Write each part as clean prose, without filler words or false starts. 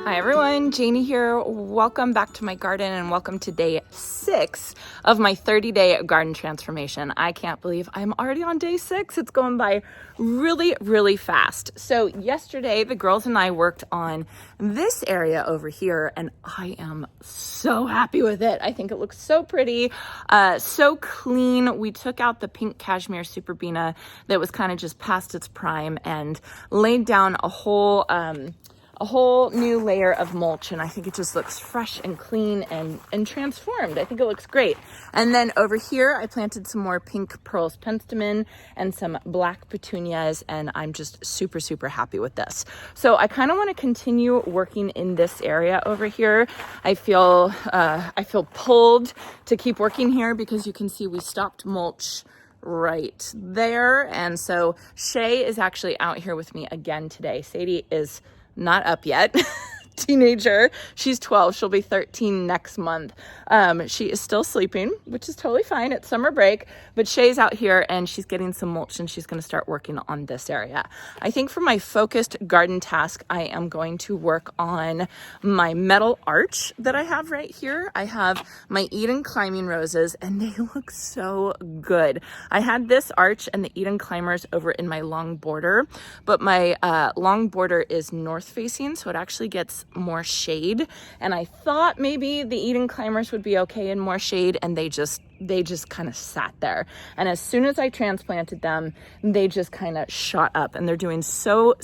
Hi everyone, Janie here. Welcome back to my garden and welcome to day 6 of my 30-day garden transformation. I can't believe I'm already on day 6. It's going by really fast. So yesterday the girls and I worked on this area over here and I am so happy with it. I think it looks so pretty, so clean. We took out the pink cashmere superbena that was kind of just past its prime and laid down a whole new layer of mulch, and I think it just looks fresh and clean and transformed. I think it looks great. And then over here I planted some more pink pearls penstemon and some black petunias, and I'm just super happy with this. So I kind of want to continue working in this area over here. I feel pulled to keep working here because you can see we stopped mulch right there, and so Shae is actually out here with me again today. Sadie is not up yet. Teenager. She's 12. She'll be 13 next month. She is still sleeping, which is totally fine. It's summer break, but Shae's out here and she's getting some mulch and she's going to start working on this area. I think for my focused garden task, I am going to work on my metal arch that I have right here. I have my Eden climbing roses and they look so good. I had this arch and the Eden climbers over in my long border, but my long border is north facing, so it actually gets more shade, and I thought maybe the Eden climbers would be okay in more shade, and they just kind of sat there. And as soon as I transplanted them, they just kind of shot up, and they're doing so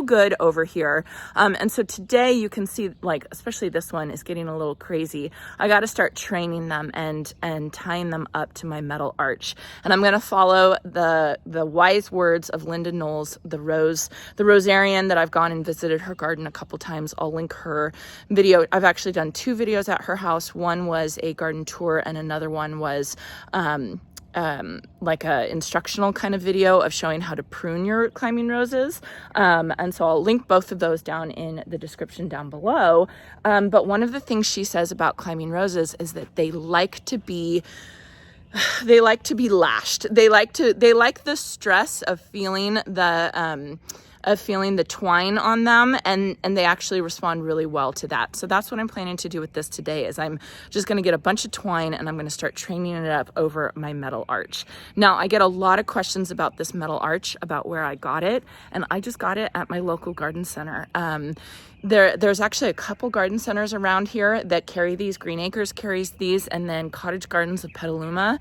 good over here. And so today you can see, like, especially this one is getting a little crazy. I got to start training them and tying them up to my metal arch. And I'm going to follow the wise words of Linda Knowles, the rosarian that I've gone and visited her garden a couple times. I'll link her video. I've actually done 2 videos at her house. One was a garden tour and another one was like a instructional kind of video of showing how to prune your climbing roses. And so I'll link both of those down in the description down below. But one of the things she says about climbing roses is that they like to be lashed. They like the stress of feeling the twine on them, and they actually respond really well to that. So that's what I'm planning to do with this today, is I'm just going to get a bunch of twine and I'm going to start training it up over my metal arch. Now, I get a lot of questions about this metal arch, about where I got it, and I just got it at my local garden center. There's actually a couple garden centers around here that carry these. Green Acres carries these, and then Cottage Gardens of Petaluma,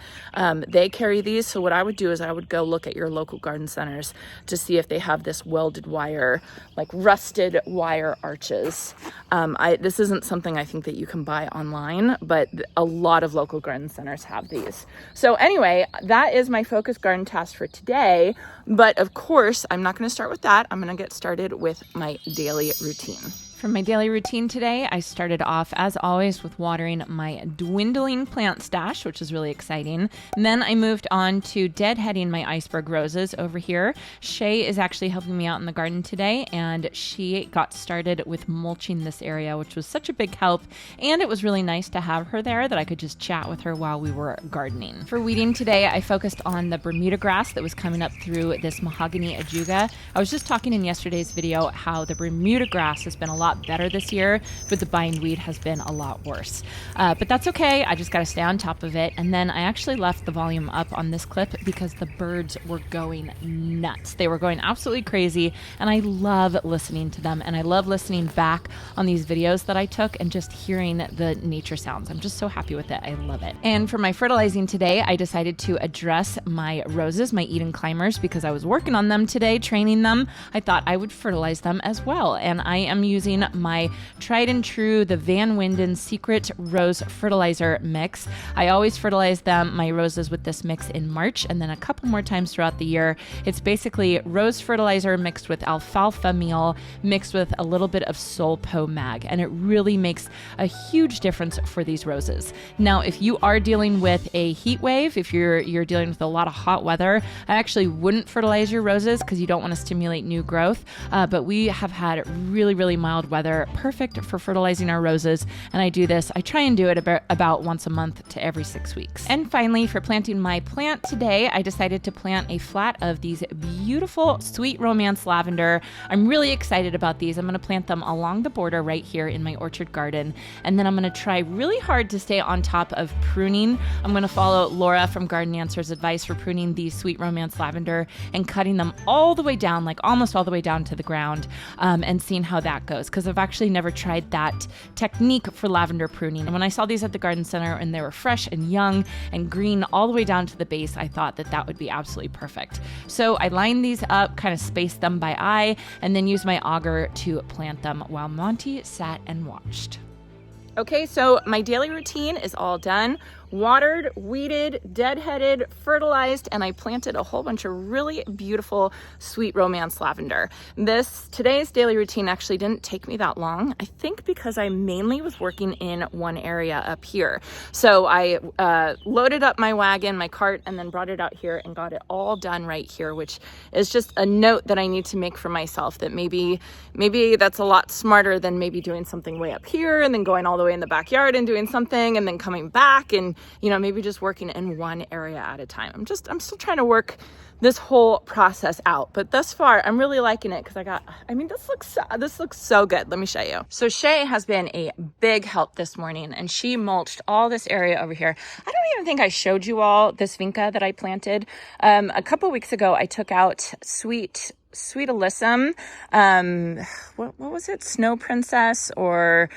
they carry these. So what I would do is I would go look at your local garden centers to see if they have this welded wire, like rusted wire arches. This isn't something I think that you can buy online, but a lot of local garden centers have these. So anyway, that is my focus garden task for today. But of course, I'm not going to start with that. I'm going to get started with my daily routine. For my daily routine today, I started off, as always, with watering my dwindling plant stash, which is really exciting. And then I moved on to deadheading my iceberg roses over here. Shae is actually helping me out in the garden today, and she got started with mulching this area, which was such a big help. And it was really nice to have her there that I could just chat with her while we were gardening. For weeding today, I focused on the Bermuda grass that was coming up through this mahogany ajuga. I was just talking in yesterday's video how the Bermuda grass has been a lot better this year, but the bindweed has been a lot worse. But that's okay. I just got to stay on top of it. And then I actually left the volume up on this clip because the birds were going nuts. They were going absolutely crazy, and I love listening to them, and I love listening back on these videos that I took and just hearing the nature sounds. I'm just so happy with it. I love it. And for my fertilizing today, I decided to address my roses, my Eden climbers, because I was working on them today, training them. I thought I would fertilize them as well, and I am using my tried and true, the Van Winden Secret Rose Fertilizer Mix. I always fertilize my roses with this mix in March, and then a couple more times throughout the year. It's basically rose fertilizer mixed with alfalfa meal, mixed with a little bit of Solpo Mag, and it really makes a huge difference for these roses. Now, if you are dealing with a heat wave, if you're dealing with a lot of hot weather, I actually wouldn't fertilize your roses because you don't want to stimulate new growth, but we have had really mild cold weather, perfect for fertilizing our roses. And I do this, I try and do it about once a month to every 6 weeks. And finally, for planting my plant today, I decided to plant a flat of these beautiful Sweet Romance lavender. I'm really excited about these. I'm going to plant them along the border right here in my orchard garden. And then I'm going to try really hard to stay on top of pruning. I'm going to follow Laura from Garden Answers' advice for pruning these Sweet Romance lavender and cutting them all the way down, like almost all the way down to the ground, and seeing how that goes, because I've actually never tried that technique for lavender pruning. And when I saw these at the garden center and they were fresh and young and green all the way down to the base, I thought that that would be absolutely perfect. So I lined these up, kind of spaced them by eye, and then used my auger to plant them while Monty sat and watched. Okay, so my daily routine is all done. Watered, weeded, deadheaded, fertilized, and I planted a whole bunch of really beautiful Sweet Romance lavender. Today's daily routine actually didn't take me that long, I think because I mainly was working in one area up here. So I loaded up my wagon, my cart, and then brought it out here and got it all done right here, which is just a note that I need to make for myself, that maybe that's a lot smarter than maybe doing something way up here and then going all the way in the backyard and doing something and then coming back and maybe just working in one area at a time. I'm still trying to work this whole process out, but thus far I'm really liking it because this looks so good. Let me show you. So Shae has been a big help this morning, and she mulched all this area over here. I don't even think I showed you all this vinca that I planted. A couple weeks ago, I took out Sweet Alyssum. What was it? Snow Princess or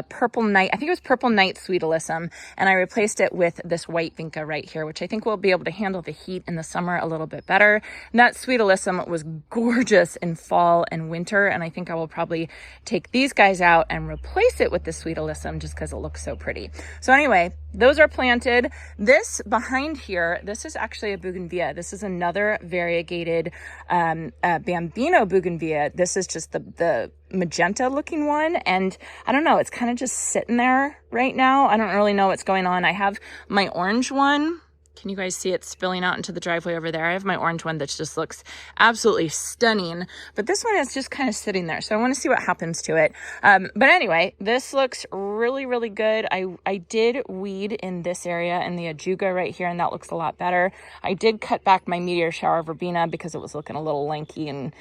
Purple Night. I think it was Purple Night Sweet Alyssum. And I replaced it with this white vinca right here, which I think will be able to handle the heat in the summer a little bit better. And that Sweet Alyssum was gorgeous in fall and winter. And I think I will probably take these guys out and replace it with the Sweet Alyssum just because it looks so pretty. So anyway, those are planted. This behind here, this is actually a bougainvillea. This is another variegated Bambino bougainvillea. This is just the magenta looking one, and I don't know, it's kind of just sitting there right now. I don't really know what's going on. I have my orange one. Can you guys see it spilling out into the driveway over there? I have my orange one that just looks absolutely stunning, but this one is just kind of sitting there. So I want to see what happens to it. But anyway, this looks really, really good. I did weed in this area in the ajuga right here, and that looks a lot better. I did cut back my meteor shower verbena because it was looking a little lanky and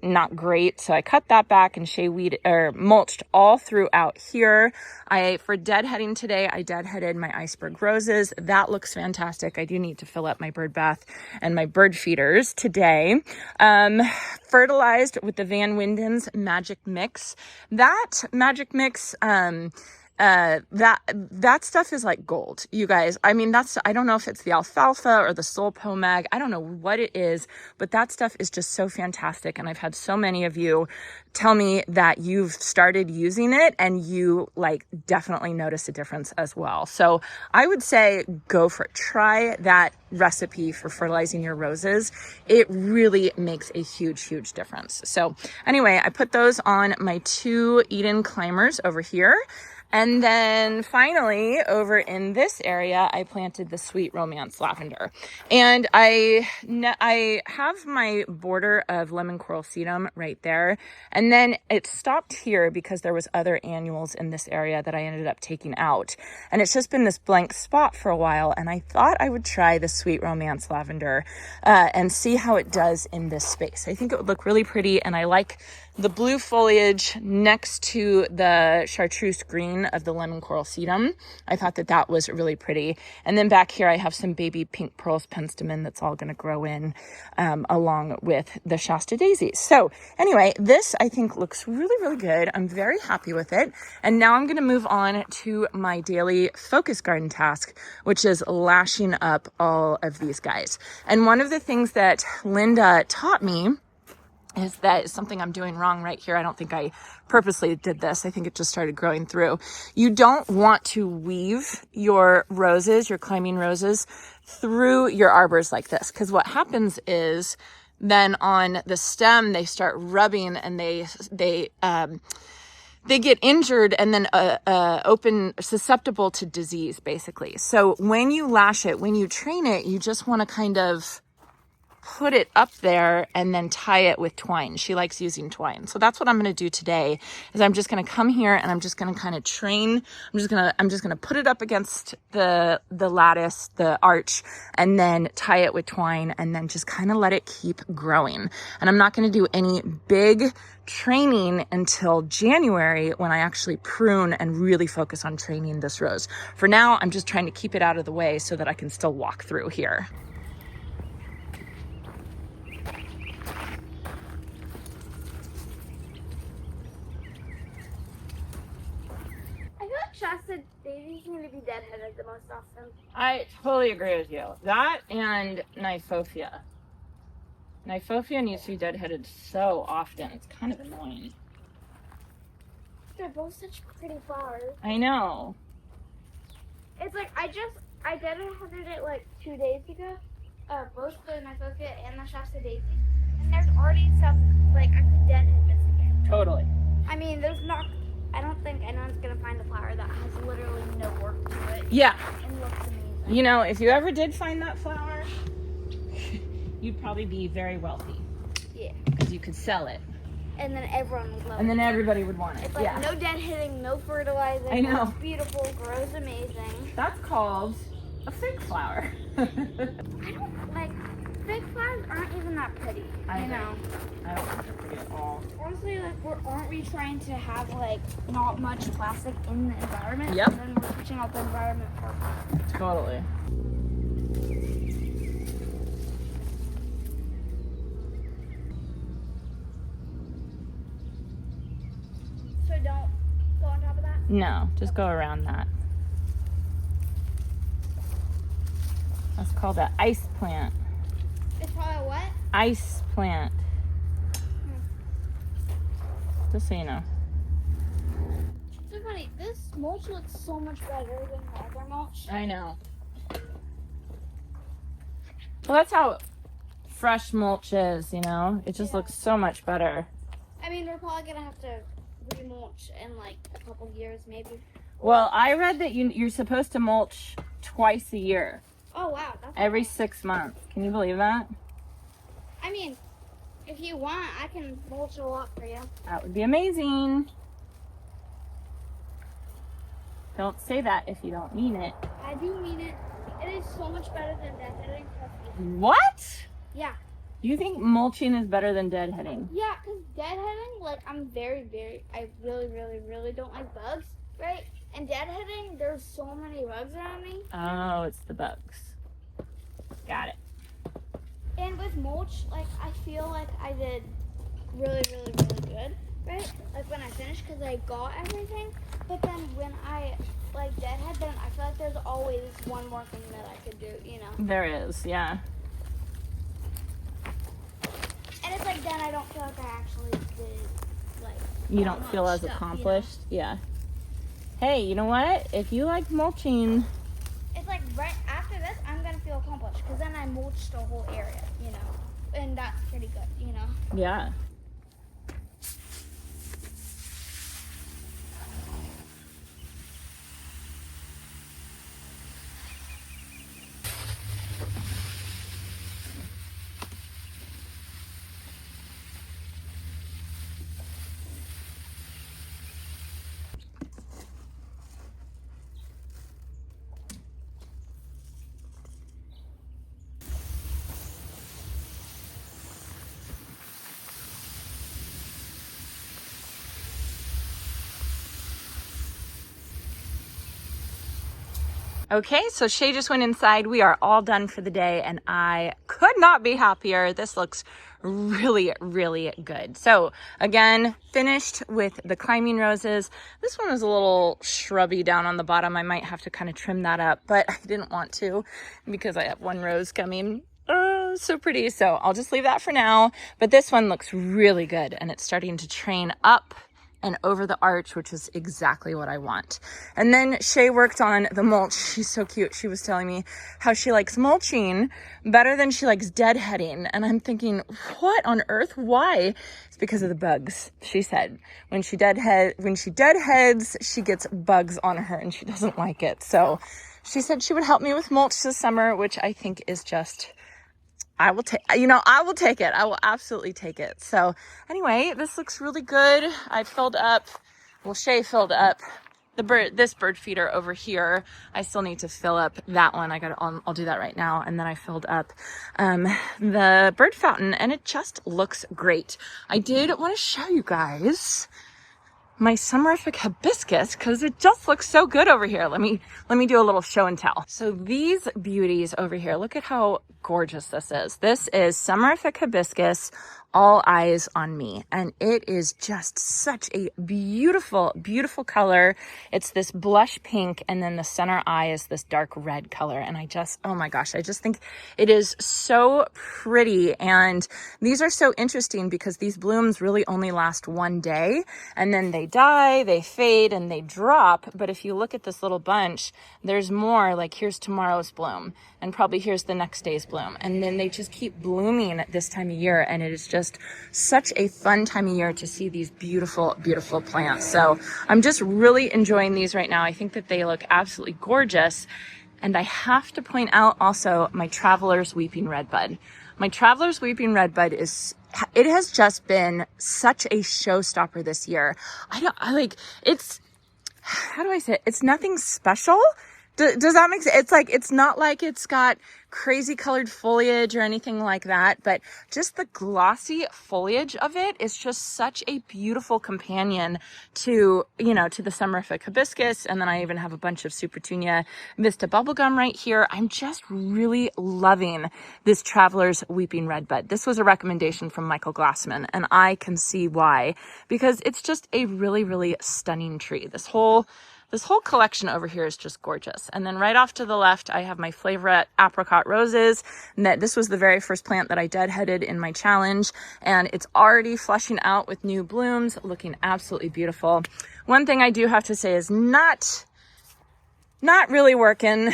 not great. So I cut that back and mulched all throughout here. For deadheading today, I deadheaded my iceberg roses. That looks fantastic. I do need to fill up my bird bath and my bird feeders today. Fertilized with the Van Winden's Magic Mix. That Magic Mix, that stuff is like gold, you guys. I mean, I don't know if it's the alfalfa or the Soul Pomag. I don't know what it is, but that stuff is just so fantastic. And I've had so many of you tell me that you've started using it and you definitely notice a difference as well. So I would say go for it. Try that recipe for fertilizing your roses. It really makes a huge, huge difference. So anyway, I put those on my 2 Eden climbers over here. And then finally, over in this area, I planted the Sweet Romance lavender. And I have my border of lemon coral sedum right there. And then it stopped here because there was other annuals in this area that I ended up taking out. And it's just been this blank spot for a while. And I thought I would try the Sweet Romance lavender and see how it does in this space. I think it would look really pretty, and I like the blue foliage next to the chartreuse green of the lemon coral sedum. I thought that was really pretty. And then back here I have some baby pink pearls penstemon that's all going to grow in along with the Shasta daisies. So anyway, this I think looks really, really good. I'm very happy with it. And now I'm going to move on to my daily focus garden task, which is lashing up all of these guys. And one of the things that Linda taught me is something I'm doing wrong right here. I don't think I purposely did this. I think it just started growing through. You don't want to weave your roses, your climbing roses, through your arbors like this, because what happens is then on the stem they start rubbing and they get injured and then susceptible to disease, basically. So when you lash it, when you train it, you just want to kind of put it up there and then tie it with twine. She likes using twine. So that's what I'm going to do today is I'm just going to come here and I'm just going to kind of train. I'm just going to put it up against the lattice, the arch, and then tie it with twine and then just kind of let it keep growing. And I'm not going to do any big training until January when I actually prune and really focus on training this rose. For now, I'm just trying to keep it out of the way so that I can still walk through here. Shasta daisies seem to be deadheaded the most often. I totally agree with you. That and Nyphophia. Nyphophia needs to be deadheaded so often. It's kind of annoying. They're both such pretty flowers. I know. It's like I deadheaded it like 2 days ago. Both the Nyphophia and the Shasta daisy. And there's already some like I could deadhead this again. Totally. I mean, there's not. I don't think anyone's gonna find a flower that has literally no work to it. Yeah. And looks amazing. You know, if you ever did find that flower, you'd probably be very wealthy. Yeah. Because you could sell it. And then everyone would love it. And then everybody would want it. It's like yeah. no deadheading, no fertilizing. I know. It's beautiful, grows amazing. That's called a fig flower. I don't like fig flowers aren't even that pretty. I you know. I don't think they're pretty at all. Honestly, like aren't we trying to have like not much plastic in the environment? Yep. And then we're switching out the environment for Totally. So don't go on top of that? No, just go around that. That's called an ice plant. It's probably a what? Ice plant. Just so you know. So funny, this mulch looks so much better than the other mulch. I know. Well, that's how fresh mulch is, you know? It just looks so much better. I mean, we're probably gonna have to remulch in like a couple years, maybe. Well, I read that you're supposed to mulch twice a year. Oh wow, that's Every 6 months. Can you believe that? I mean, if you want, I can mulch a lot for you. That would be amazing. Don't say that if you don't mean it. I do mean it. It is so much better than deadheading. What? Yeah. You think mulching is better than deadheading? Yeah, because deadheading, like, I really don't like bugs, right? And deadheading, there's so many bugs around me. Oh, it's the bugs. Got it. And with mulch, like, I feel like I did really good, right? Like, when I finished, because I got everything. But then when I, like, deadhead, then I feel like there's always one more thing that I could do, you know? There is, yeah. And it's like, then I don't feel like I actually did, like, You don't feel as stuff, accomplished? Yeah. Hey, you know what? If you like mulching, It's like right after this, I'm gonna feel accomplished because then I mulched a whole area, you know, and that's pretty good, you know. yeah. Okay, so Shae just went inside. We are all done for the day and I could not be happier. This looks really good. So again, finished with the climbing roses. This one is a little shrubby down on the bottom. I might have to kind of trim that up, but I didn't want to because I have one rose coming. Oh, so pretty. So I'll just leave that for now. But this one looks really good and it's starting to train up and over the arch, which is exactly what I want. And then Shae worked on the mulch. She's so cute. She was telling me how she likes mulching better than she likes deadheading. And I'm thinking, what on earth? Why? It's because of the bugs. She said when she deadheads, she gets bugs on her and she doesn't like it. So she said she would help me with mulch this summer, which I think is just I will take, you know, I will take it. I will absolutely take it. So anyway, this looks really good. I filled up, well, Shae filled up this bird feeder over here. I still need to fill up that one. I'll do that right now. And then I filled up the bird fountain, and it just looks great. I did want to show you guys my summerific hibiscus because it just looks so good over here. Let me do a little show and tell. So these beauties over here, look at how gorgeous this is. This is summerific hibiscus, all eyes on me, and it is just such a beautiful, beautiful color. It's this blush pink, and then the center eye is this dark red color, and oh my gosh, I just think it is so pretty. And these are so interesting because these blooms really only last one day, and then they die, they fade, and they drop. But if you look at this little bunch, there's more. Like, here's tomorrow's bloom, and probably here's the next day's bloom, and then they just keep blooming at this time of year, and it is just such a fun time of year to see these beautiful, beautiful plants. So I'm just really enjoying these right now. I think that they look absolutely gorgeous. And I have to point out also my Traveler's Weeping Redbud. My Traveler's Weeping Redbud it has just been such a showstopper this year. It's, how do I say it? It's nothing special. Does that make sense? It's not like it's got crazy colored foliage or anything like that, but just the glossy foliage of it is just such a beautiful companion to the summerific hibiscus. And then I even have a bunch of Supertunia Vista bubblegum right here. I'm just really loving this Traveler's Weeping Redbud. This was a recommendation from Michael Glassman, and I can see why, because it's just a really, really stunning tree. This whole collection over here is just gorgeous. And then right off to the left, I have my Flavorette apricot roses. And this was the very first plant that I deadheaded in my challenge, and it's already flushing out with new blooms, looking absolutely beautiful. One thing I do have to say is not really working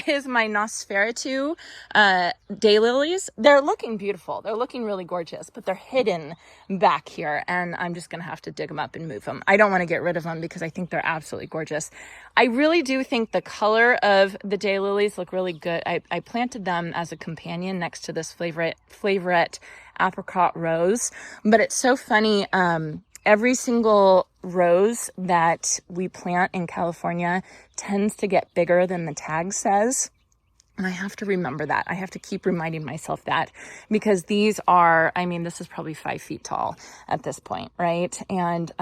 is my Nosferatu daylilies. They're looking beautiful. They're looking really gorgeous, but they're hidden back here, and I'm just going to have to dig them up and move them. I don't want to get rid of them because I think they're absolutely gorgeous. I really do think the color of the daylilies look really good. I planted them as a companion next to this Flavorette apricot rose, but it's so funny. Every single rose that we plant in California tends to get bigger than the tag says. And I have to remember that. I have to keep reminding myself that, because these are, this is probably 5 feet tall at this point, right? And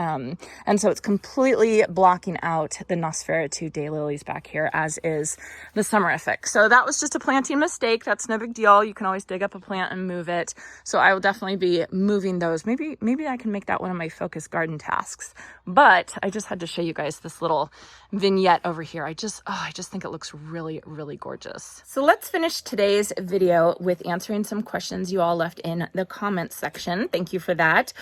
so it's completely blocking out the Nosferatu daylilies back here, as is the summerific. So that was just a planting mistake. That's no big deal. You can always dig up a plant and move it. So I will definitely be moving those. Maybe I can make that one of my focus garden tasks. But I just had to show you guys this little vignette over here. I just think it looks really, really gorgeous. So let's finish today's video with answering some questions you all left in the comments section. Thank you for that.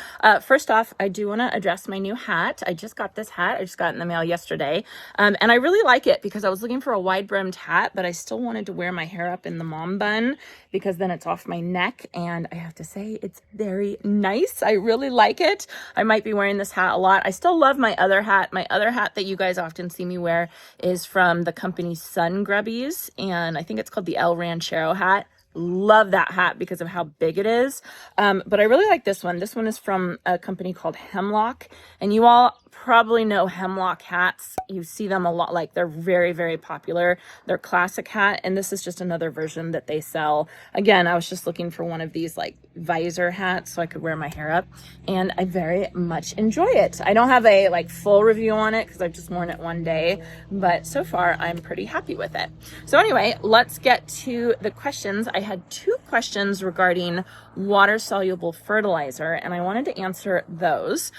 First off, I do want to address my new hat. I just got this hat. I just got it in the mail yesterday. And I really like it because I was looking for a wide brimmed hat, but I still wanted to wear my hair up in the mom bun because then it's off my neck. And I have to say, it's very nice. I really like it. I might be wearing this hat a lot. I still love my other hat. My other hat that you guys often see me wear is from the company Sun Grubbies, and I think it's called the El Ranchero hat. Love that hat because of how big it is. But I really like this one. This one is from a company called Hemlock, and you all probably know Hemlock hats. You see them a lot. Like, they're very, very popular. They're classic hat, and this is just another version that they sell. Again, I was just looking for one of these like visor hats so I could wear my hair up, and I very much enjoy it. I don't have a like full review on it because I've just worn it one day, but so far I'm pretty happy with it. So anyway, let's get to the questions. I had 2 questions regarding water soluble fertilizer, and I wanted to answer those.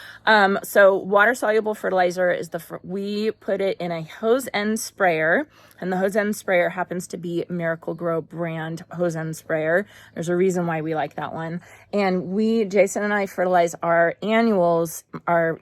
So water soluble fertilizer is we put it in a hose end sprayer, and the hose end sprayer happens to be Miracle Grow brand hose end sprayer. There's a reason why we like that one. And Jason and I fertilize our annuals, our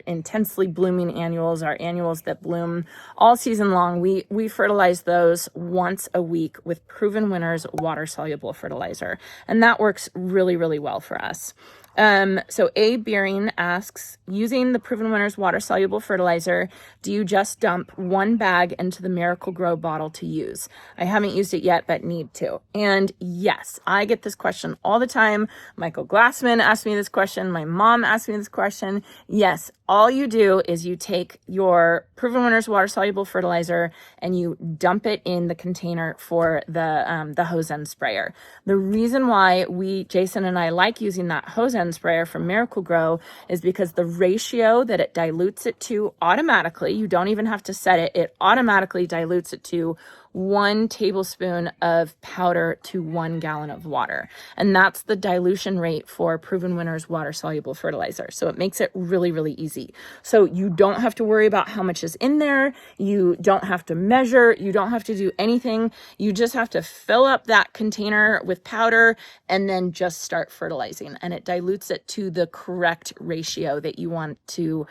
intensely blooming annuals, our annuals that bloom all season long. We fertilize those once a week with Proven Winners water soluble fertilizer. And that works really, really well for us. So A. Beering asks, using the Proven Winners water-soluble fertilizer, do you just dump one bag into the Miracle Grow bottle to use? I haven't used it yet, but need to. And yes, I get this question all the time. Michael Glassman asked me this question. My mom asked me this question. Yes, all you do is you take your Proven Winners water-soluble fertilizer and you dump it in the container for the hose end sprayer. The reason why Jason and I like using that hose end sprayer from Miracle Grow is because the ratio that it dilutes it to automatically, you don't even have to set it, it automatically dilutes it to 1 tablespoon of powder to 1 gallon of water. And that's the dilution rate for Proven Winners water-soluble fertilizer. So it makes it really, really easy. So you don't have to worry about how much is in there. You don't have to measure. You don't have to do anything. You just have to fill up that container with powder and then just start fertilizing. And it dilutes it to the correct ratio that you want to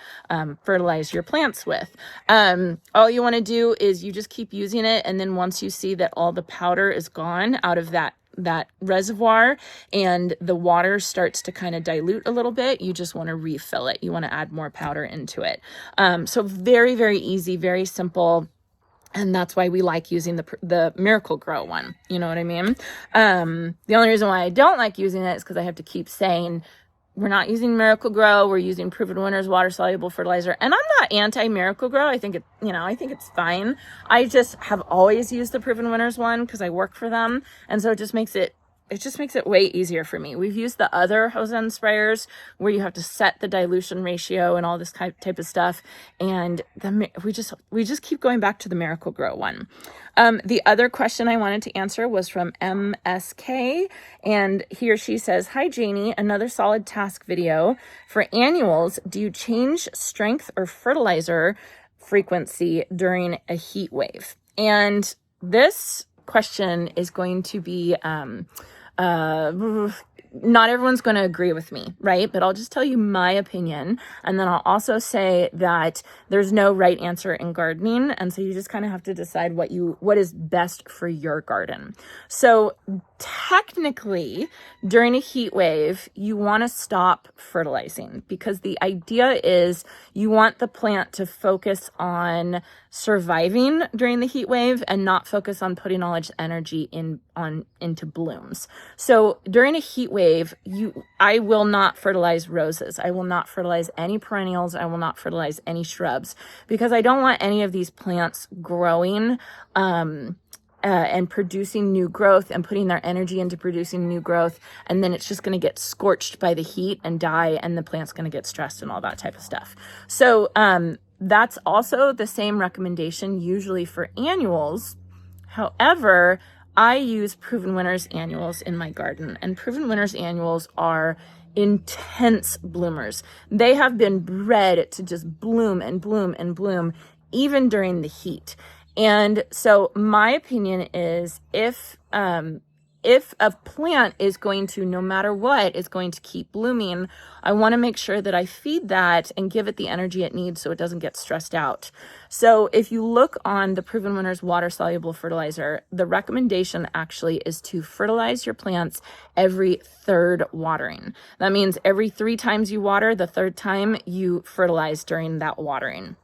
fertilize your plants with. All you want to do is you just keep using it, and then once you see that all the powder is gone out of that reservoir and the water starts to kind of dilute a little bit, you just want to refill it. You want to add more powder into it. So very, very easy, very simple. And that's why we like using the Miracle Grow one. You know what I mean? The only reason why I don't like using it is because I have to keep saying, we're not using Miracle Grow. We're using Proven Winners water-soluble fertilizer. And I'm not anti-Miracle Grow. I think I think it's fine. I just have always used the Proven Winners one because I work for them. And so it just makes it way easier for me. We've used the other hose end sprayers where you have to set the dilution ratio and all this type of stuff. And we just keep going back to the Miracle Grow one. The other question I wanted to answer was from MSK, and he or she says, "Hi Janie, another solid task video. For annuals, do you change strength or fertilizer frequency during a heat wave?" And this question is going to be not everyone's going to agree with me, right? But I'll just tell you my opinion. And then I'll also say that there's no right answer in gardening. And so you just kind of have to decide what is best for your garden. So technically, during a heat wave, you want to stop fertilizing because the idea is you want the plant to focus on surviving during the heat wave and not focus on putting all its energy into blooms. So during a heat wave, I will not fertilize roses. I will not fertilize any perennials. I will not fertilize any shrubs because I don't want any of these plants growing and producing new growth and putting their energy into producing new growth. And then it's just going to get scorched by the heat and die, and the plant's going to get stressed and all that type of stuff. So that's also the same recommendation usually for annuals. However, I use Proven Winners annuals in my garden, and Proven Winners annuals are intense bloomers. They have been bred to just bloom and bloom and bloom even during the heat. And so my opinion is if a plant is going to, no matter what, is going to keep blooming, I want to make sure that I feed that and give it the energy it needs so it doesn't get stressed out. So if you look on the Proven Winners water-soluble fertilizer, the recommendation actually is to fertilize your plants every 3rd watering. That means every 3 times you water, the 3rd time you fertilize during that watering.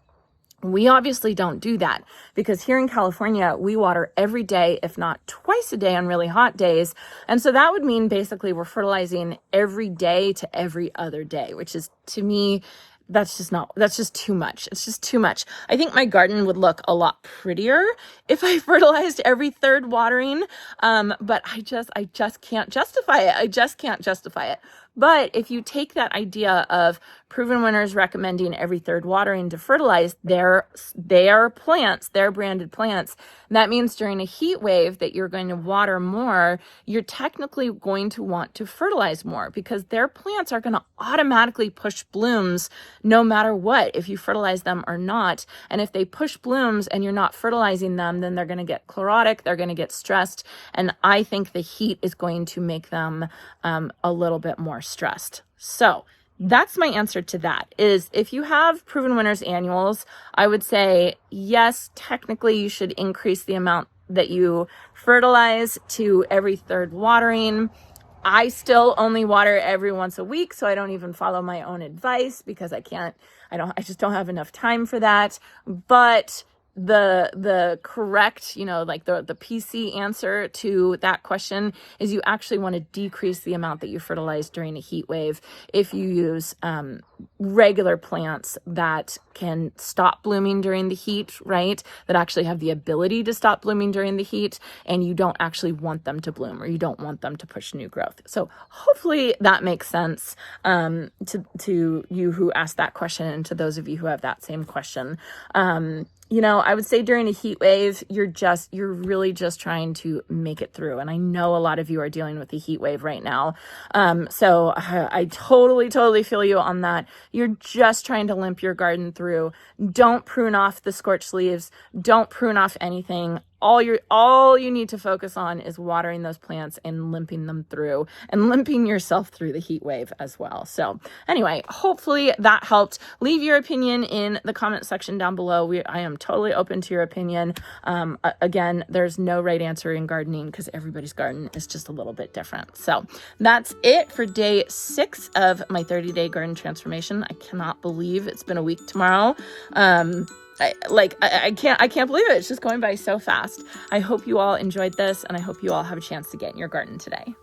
We obviously don't do that because here in California, we water every day, if not twice a day on really hot days. And so that would mean basically we're fertilizing every day to every other day, which is, to me, that's just too much. It's just too much. I think my garden would look a lot prettier if I fertilized every 3rd watering. But I just can't justify it. I just can't justify it. But if you take that idea of Proven Winners recommending every 3rd watering to fertilize their plants, their branded plants, that means during a heat wave that you're going to water more, you're technically going to want to fertilize more because their plants are going to automatically push blooms no matter what, if you fertilize them or not. And if they push blooms and you're not fertilizing them, then they're going to get chlorotic, they're going to get stressed. And I think the heat is going to make them a little bit more stressed. So that's my answer to that, is if you have Proven Winners annuals, I would say, yes, technically you should increase the amount that you fertilize to every 3rd watering. I still only water every once a week, so I don't even follow my own advice because I just don't have enough time for that. But the correct, like the PC answer to that question is you actually want to decrease the amount that you fertilize during a heat wave if you use regular plants that can stop blooming during the heat, right? That actually have the ability to stop blooming during the heat, and you don't actually want them to bloom, or you don't want them to push new growth. So hopefully that makes sense to you who asked that question, and to those of you who have that same question. I would say during a heat wave, you're really just trying to make it through. And I know a lot of you are dealing with a heat wave right now. So I totally feel you on that. You're just trying to limp your garden through. Don't prune off the scorched leaves. Don't prune off anything. All you need to focus on is watering those plants and limping them through, and limping yourself through the heat wave as well. So anyway, hopefully that helped. Leave your opinion in the comment section down below. I am totally open to your opinion. Again, there's no right answer in gardening because everybody's garden is just a little bit different. So that's it for day 6 of my 30-day garden transformation. I cannot believe it's been a week tomorrow. I can't believe it. It's just going by so fast. I hope you all enjoyed this, and I hope you all have a chance to get in your garden today.